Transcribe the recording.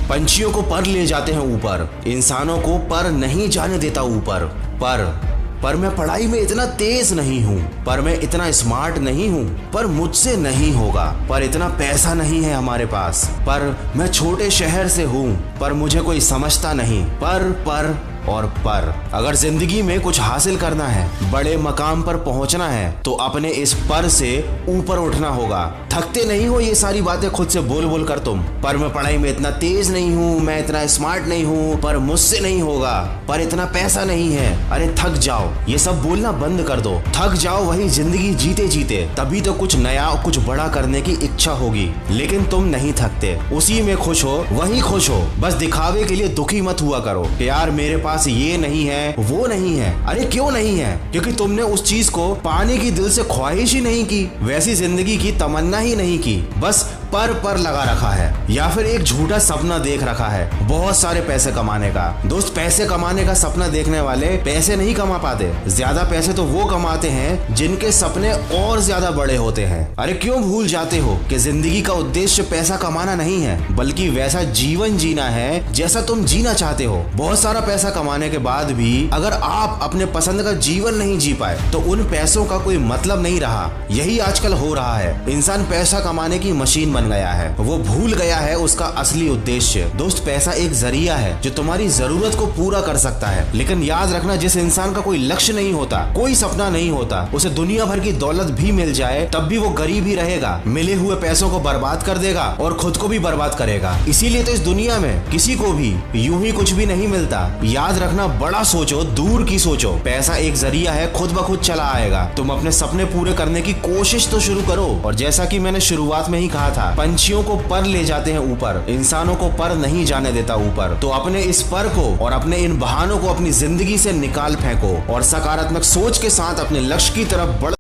पंछियों को पर ले जाते हैं ऊपर, इंसानों को पर नहीं जाने देता ऊपर। पर मैं पढ़ाई में इतना तेज नहीं हूँ, पर मैं इतना स्मार्ट नहीं हूँ, पर मुझसे नहीं होगा, पर इतना पैसा नहीं है हमारे पास, पर मैं छोटे शहर से हूँ, पर मुझे कोई समझता नहीं। पर और पर अगर जिंदगी में कुछ हासिल करना है, बड़े मकाम पर पहुंचना है, तो अपने इस पर से ऊपर उठना होगा। थकते नहीं हो ये सारी बातें खुद से बोल बोल कर तुम, पर मैं पढ़ाई में इतना तेज नहीं हूँ, मैं इतना स्मार्ट नहीं हूँ, पर मुझसे नहीं होगा, पर इतना पैसा नहीं है। अरे थक जाओ, ये सब बोलना बंद कर दो। थक जाओ वही जिंदगी जीते जीते, तभी तो कुछ नया कुछ बड़ा करने की इच्छा होगी। लेकिन तुम नहीं थकते, उसी में खुश हो, वही खुश हो। बस दिखावे के लिए दुखी मत हुआ करो कि यार मेरे पास ये नहीं है, वो नहीं है। अरे क्यों नहीं है? क्योंकि तुमने उस चीज को पाने की दिल से ख्वाहिश ही नहीं की, वैसी जिंदगी की तमन्ना ही नहीं की, बस पर लगा रखा है, या फिर एक झूठा सपना देख रखा है बहुत सारे पैसे कमाने का। दोस्त, पैसे कमाने का सपना देखने वाले पैसे नहीं कमा पाते। ज्यादा पैसे तो वो कमाते हैं जिनके सपने और ज्यादा बड़े होते हैं। अरे क्यों भूल जाते हो कि जिंदगी का उद्देश्य पैसा कमाना नहीं है, बल्कि वैसा जीवन जीना है जैसा तुम जीना चाहते हो। बहुत सारा पैसा कमाने के बाद भी अगर आप अपने पसंद का जीवन नहीं जी पाए, तो उन पैसों का कोई मतलब नहीं रहा। यही आजकल हो रहा है। इंसान पैसा कमाने की मशीन बन गया है, वो भूल गया है उसका असली उद्देश्य। दोस्त, पैसा एक जरिया है जो तुम्हारी जरूरत को पूरा कर सकता है, लेकिन याद रखना, जिस इंसान का कोई लक्ष्य नहीं होता, कोई सपना नहीं होता, उसे दुनिया भर की दौलत भी मिल जाए तब भी वो गरीब ही रहेगा। मिले हुए पैसों को बर्बाद कर देगा और खुद को भी बर्बाद करेगा। इसीलिए तो इस दुनिया में किसी को भी यूं ही कुछ भी नहीं मिलता। याद रखना, बड़ा सोचो, दूर की सोचो। पैसा एक जरिया है, खुद ब खुद चला आएगा। तुम अपने सपने पूरे करने की कोशिश तो शुरू करो। और जैसा कि मैंने शुरुआत में ही कहा था, पंछियों को पर ले जाते हैं ऊपर, इंसानों को पर नहीं जाने देता ऊपर। तो अपने इस पर को और अपने इन बहानों को अपनी जिंदगी से निकाल फेंको और सकारात्मक सोच के साथ अपने लक्ष्य की तरफ बढ़